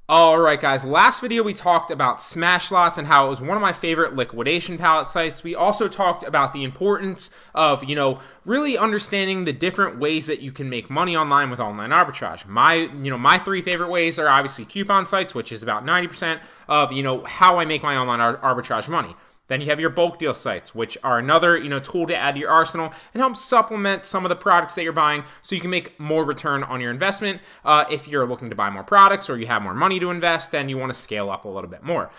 Alright guys, last video we talked about Smashlots and how it was one of my favorite liquidation pallet sites. We also talked about the importance of, really understanding the different ways that you can make money online with online arbitrage. My three favorite ways are obviously coupon sites, which is about 90% of, how I make my online arbitrage money. Then you have your bulk deal sites, which are another, tool to add to your arsenal and help supplement some of the products that you're buying so you can make more return on your investment. If you're looking to buy more products or you have more money to invest, then you want to scale up a little bit more.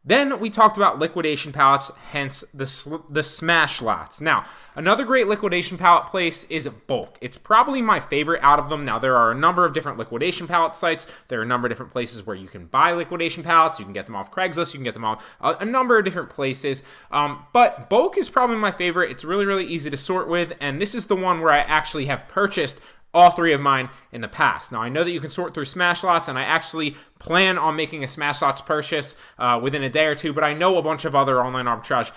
Then we talked about liquidation pallets, hence the Smashlots. Now, another great liquidation pallet place is Bulk. It's probably my favorite out of them. Now, there are a number of different liquidation pallet sites. There are a number of different places where you can buy liquidation pallets. You can get them off Craigslist. You can get them off a number of different places. But Bulk is probably my favorite. It's really, really easy to sort with. And this is the one where I actually have purchased all three of mine in the past. Now, I know that you can sort through Smashlots, and I actually plan on making a Smashlots purchase within a day or two, but I know a bunch of other online arbitrage,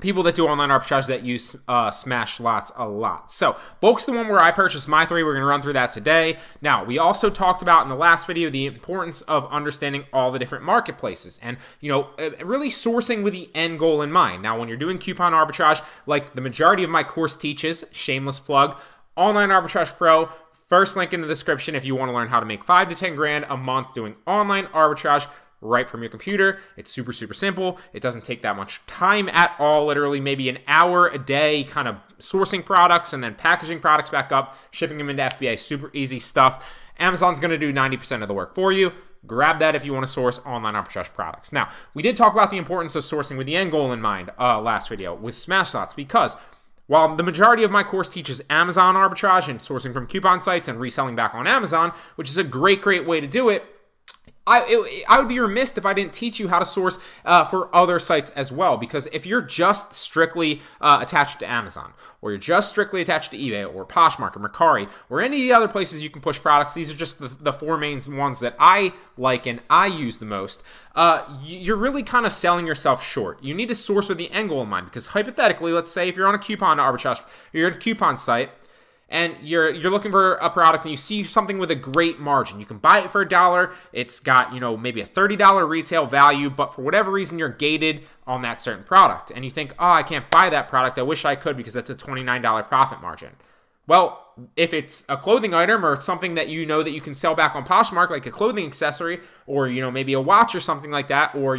people that do online arbitrage that use Smashlots a lot. So, Bulk's the one where I purchased my three. We're going to run through that today. Now, we also talked about in the last video the importance of understanding all the different marketplaces and, really sourcing with the end goal in mind. Now, when you're doing coupon arbitrage, like the majority of my course teaches, shameless plug, Online Arbitrage Pro, first link in the description if you want to learn how to make 5 to 10 grand a month doing online arbitrage right from your computer. It's super, super simple. It doesn't take that much time at all, literally maybe an hour a day kind of sourcing products and then packaging products back up, shipping them into FBA, super easy stuff. Amazon's going to do 90% of the work for you. Grab that if you want to source online arbitrage products. Now, we did talk about the importance of sourcing with the end goal in mind last video with Smashlots because while the majority of my course teaches Amazon arbitrage and sourcing from coupon sites and reselling back on Amazon, which is a great way to do it, I would be remiss if I didn't teach you how to source for other sites as well, because if you're just strictly attached to Amazon, or you're just strictly attached to eBay, or Poshmmark, or Mercari, or any of the other places you can push products, these are just the four main ones that I like and I use the most, you're really kind of selling yourself short. You need to source with the end goal in mind, because hypothetically, let's say if you're on a coupon arbitrage, you're at a coupon site, and you're looking for a product and you see something with a great margin. You can buy it for $1. It's got, maybe a $30 retail value, but for whatever reason, you're gated on that certain product. And you think, oh, I can't buy that product. I wish I could because that's a $29 profit margin. Well, if it's a clothing item or it's something that that you can sell back on Poshmark, like a clothing accessory, or maybe a watch or something like that, or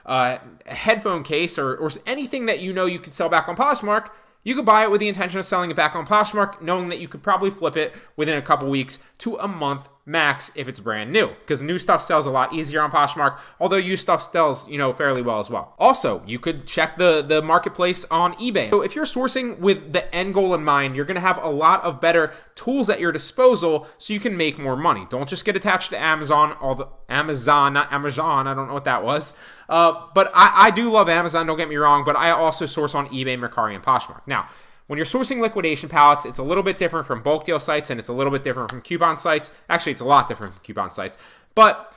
a headphone case or anything that you can sell back on Poshmark, you could buy it with the intention of selling it back on Poshmark, knowing that you could probably flip it within a couple weeks to a month max if it's brand new, because new stuff sells a lot easier on Poshmark, although used stuff sells, fairly well as well. Also, you could check the marketplace on eBay. So if you're sourcing with the end goal in mind, you're going to have a lot of better tools at your disposal so you can make more money. Don't just get attached to Amazon, not Amazon, I don't know what that was. But I do love Amazon, don't get me wrong, but I also source on eBay, Mercari, and Poshmark. Now, when you're sourcing liquidation pallets, it's a little bit different from bulk deal sites, and it's a little bit different from coupon sites. Actually, it's a lot different from coupon sites. But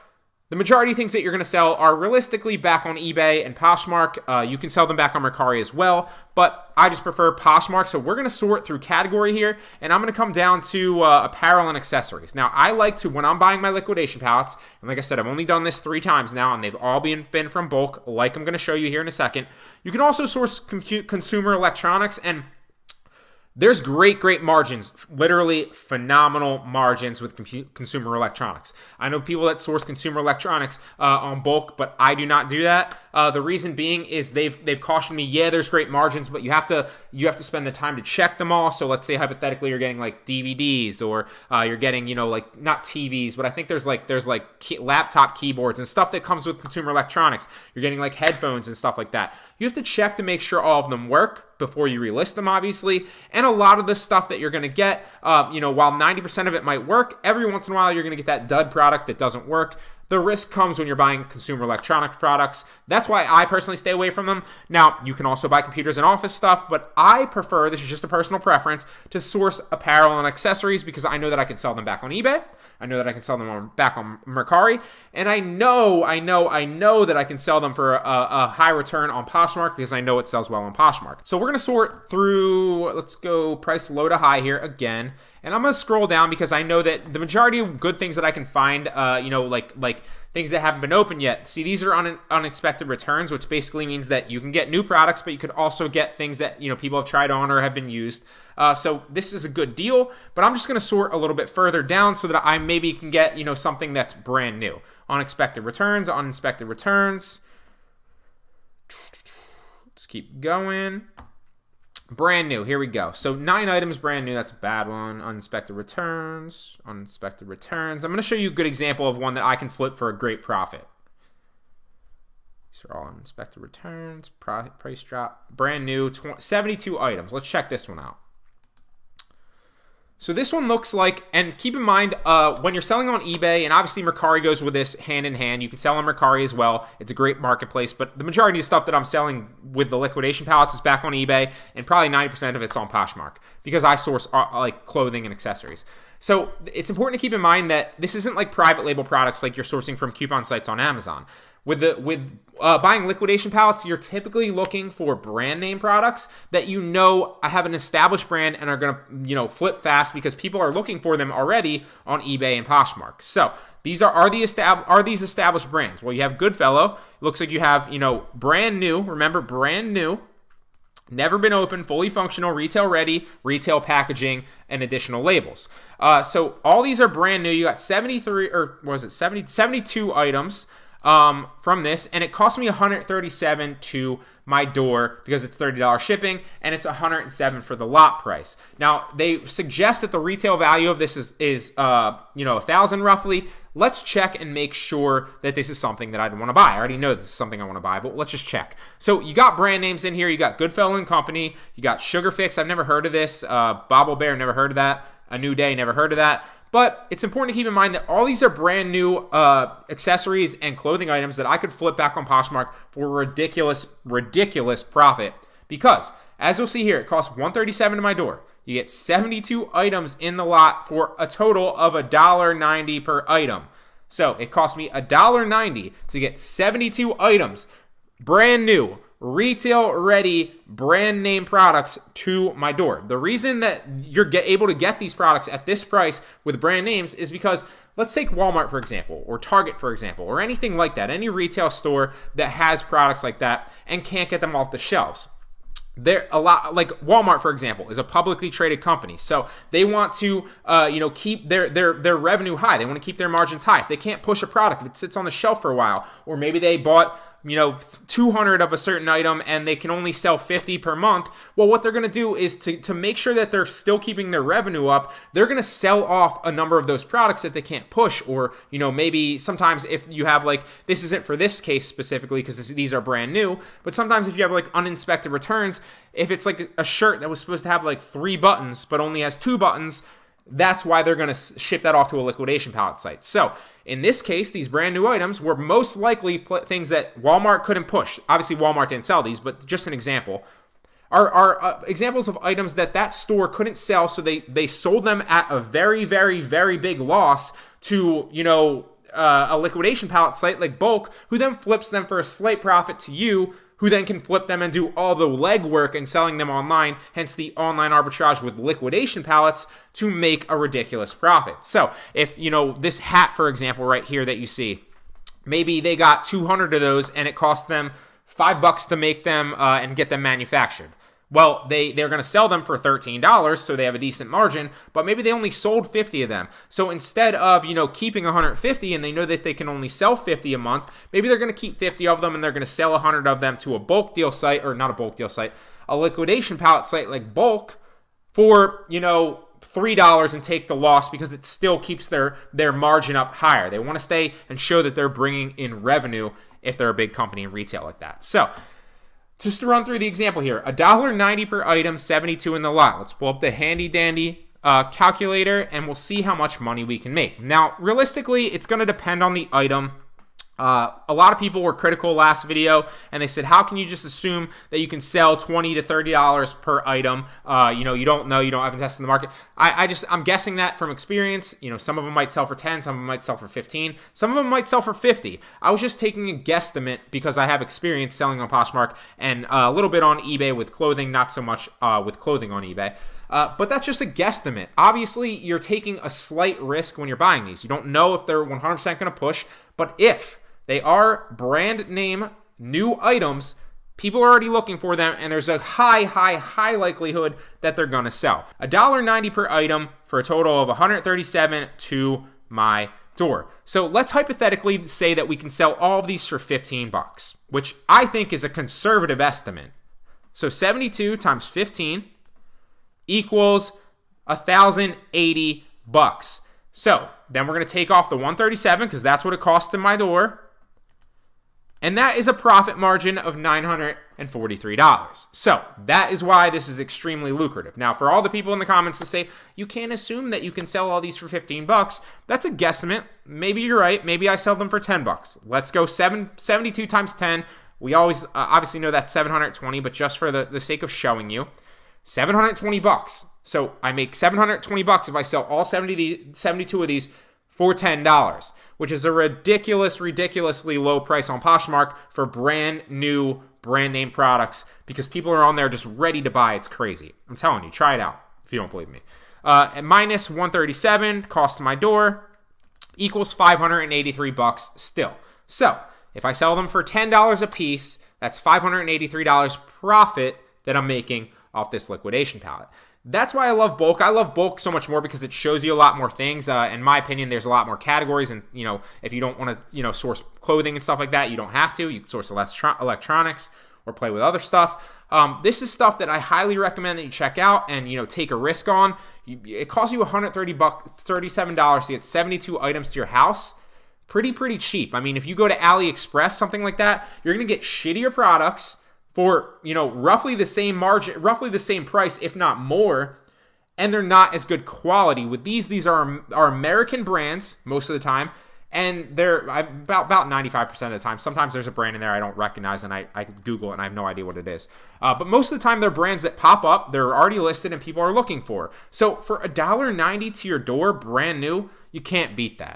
the majority of things that you're going to sell are realistically back on eBay and Poshmark. You can sell them back on Mercari as well, but I just prefer Poshmark. So we're going to sort through category here, and I'm going to come down to apparel and accessories. Now, I like to, when I'm buying my liquidation pallets, and like I said, I've only done this 3 times now, and they've all been from bulk, like I'm going to show you here in a second. You can also source consumer electronics, and there's great margins, literally phenomenal margins with consumer electronics. I know people that source consumer electronics on bulk, but I do not do that. The reason being is they've cautioned me, yeah, there's great margins, but you have to spend the time to check them all. So let's say hypothetically you're getting like DVDs, or you're getting like not TVs, but I think there's laptop keyboards and stuff that comes with consumer electronics. You're getting like headphones and stuff like that. You have to check to make sure all of them work before you relist them, obviously. And a lot of the stuff that you're going to get, while 90% of it might work, every once in a while you're going to get that dud product that doesn't work. The risk comes when you're buying consumer electronic products. That's why I personally stay away from them. Now, you can also buy computers and office stuff, but I prefer, this is just a personal preference, to source apparel and accessories because I know that I can sell them back on eBay. I know that I can sell them back on Mercari. And I know that I can sell them for a high return on Poshmark because I know it sells well on Poshmark. So we're going to sort through, let's go price low to high here again. And I'm going to scroll down because I know that the majority of good things that I can find, like things that haven't been opened yet. See, these are unexpected returns, which basically means that you can get new products, but you could also get things that, people have tried on or have been used. So this is a good deal, but I'm just going to sort a little bit further down so that I maybe can get, something that's brand new. Unexpected returns, uninspected returns. Let's keep going. Brand new, here we go. So 9 items brand new, that's a bad one. Uninspected returns, uninspected returns. I'm going to show you a good example of one that I can flip for a great profit. These are all uninspected returns, price drop, brand new, 72 items. Let's check this one out. So this one looks like, and keep in mind, when you're selling on eBay, and obviously Mercari goes with this hand in hand. You can sell on Mercari as well. It's a great marketplace, but the majority of stuff that I'm selling with the liquidation pallets is back on eBay, and probably 90% of it's on Poshmmark because I source like clothing and accessories. So it's important to keep in mind that this isn't like private label products like you're sourcing from coupon sites on Amazon. With buying liquidation pallets, you're typically looking for brand name products that have an established brand and are going to flip fast because people are looking for them already on eBay and Poshmark. So these are these established brands? Well, you have Goodfellow. It looks like you have brand new. Remember, brand new. Never been open, fully functional, retail ready, retail packaging, and additional labels. So all these are brand new. You got 72 items from this, and it cost me $137 to my door because it's $30 shipping, and it's $107 for the lot price. Now they suggest that the retail value of this is $1,000 roughly. Let's check and make sure that this is something that I want to buy. I already know this is something I want to buy, but let's just check. So you got brand names in here. You got Goodfellow and Company. You got Sugar Fix. I've never heard of this. Bobble Bear, never heard of that. A New Day, never heard of that. But it's important to keep in mind that all these are brand new accessories and clothing items that I could flip back on Poshmark for ridiculous profit. Because, as you'll see here, it costs $137 to my door. You get 72 items in the lot for a total of $1.90 per item. So it cost me $1.90 to get 72 items, brand new, retail ready, brand name products to my door. The reason that you're able to get these products at this price with brand names is because, let's take Walmart for example, or Target for example, or anything like that, any retail store that has products like that and can't get them off the shelves. They're a lot like Walmart, for example, is a publicly traded company, so they want to, keep their revenue high. They want to keep their margins high. If they can't push a product, if it sits on the shelf for a while, or maybe they bought 200 of a certain item and they can only sell 50 per month. Well, what they're going to do is to make sure that they're still keeping their revenue up, they're going to sell off a number of those products that they can't push. Or, maybe sometimes if you have this isn't for this case specifically because these are brand new, but sometimes if you have uninspected returns, if it's like a shirt that was supposed to have 3 buttons but only has 2 buttons, that's why they're going to ship that off to a liquidation pallet site. So in this case, these brand new items were most likely things that Walmart couldn't push. Obviously, Walmart didn't sell these, but just an example. Are examples of items that store couldn't sell, so they sold them at a very, very, very big loss to, a liquidation pallet site like Bulk, who then flips them for a slight profit to you, who then can flip them and do all the legwork and selling them online, hence the online arbitrage with liquidation pallets to make a ridiculous profit. So if, this hat, for example, right here that you see, maybe they got 200 of those and it cost them $5 to make them and get them manufactured. Well, they're going to sell them for $13, so they have a decent margin, but maybe they only sold 50 of them. So instead of, keeping 150 and they know that they can only sell 50 a month, maybe they're going to keep 50 of them and they're going to sell 100 of them to a bulk deal site, or not a bulk deal site, a liquidation pallet site like Bulk for, $3 and take the loss because it still keeps their margin up higher. They want to stay and show that they're bringing in revenue if they're a big company in retail like that. So just to run through the example here, $1.90 per item, 72 in the lot. Let's pull up the handy dandy calculator and we'll see how much money we can make. Now, realistically, it's going to depend on the item. A lot of people were critical last video and they said, how can you just assume that you can sell $20 to $30 per item? You don't know, you haven't tested the market. I'm guessing that from experience. Some of them might sell for 10, some of them might sell for 15, some of them might sell for 50. I was just taking a guesstimate because I have experience selling on Poshmark and a little bit on eBay with clothing, not so much with clothing on eBay. But that's just a guesstimate. Obviously, you're taking a slight risk when you're buying these. You don't know if they're 100% going to push, but if they are brand name new items, people are already looking for them, and there's a high likelihood that they're going to sell. $1.90 per item for a total of $137 to my door. So let's hypothetically say that we can sell all of these for $15, which I think is a conservative estimate. So 72 times 15 equals $1,080. So then we're going to take off the 137 because that's what it costs in my door. And that is a profit margin of $943. So that is why this is extremely lucrative. Now, for all the people in the comments to say, you can't assume that you can sell all these for $15, that's a guesstimate. Maybe you're right. Maybe I sell them for $10. Let's go 72 times 10. We always obviously know that's 720, but just for the sake of showing you, $720. So I make $720 if I sell all 72 of these for $10, which is a ridiculously low price on Poshmark for brand new, brand name products because people are on there just ready to buy. It's crazy. I'm telling you, try it out if you don't believe me. Minus 137 cost to my door equals $583 still. So if I sell them for $10 a piece, that's $583 profit that I'm making off this liquidation pallet. That's why I love bulk. I love bulk so much more because it shows you a lot more things. In my opinion, there's a lot more categories. And, if you don't want to, source clothing and stuff like that, you don't have to. You can source electronics or play with other stuff. This is stuff that I highly recommend that you check out and, take a risk on. It costs you $137 to get 72 items to your house. Pretty cheap. I mean, if you go to AliExpress, something like that, you're going to get shittier products for, roughly the same margin, roughly the same price, if not more, and they're not as good quality. With these are American brands most of the time, and they're about 95% of the time. Sometimes there's a brand in there I don't recognize, and I Google it, and I have no idea what it is. But most of the time, they're brands that pop up, they're already listed, and people are looking for. So for $1.90 to your door, brand new, you can't beat that.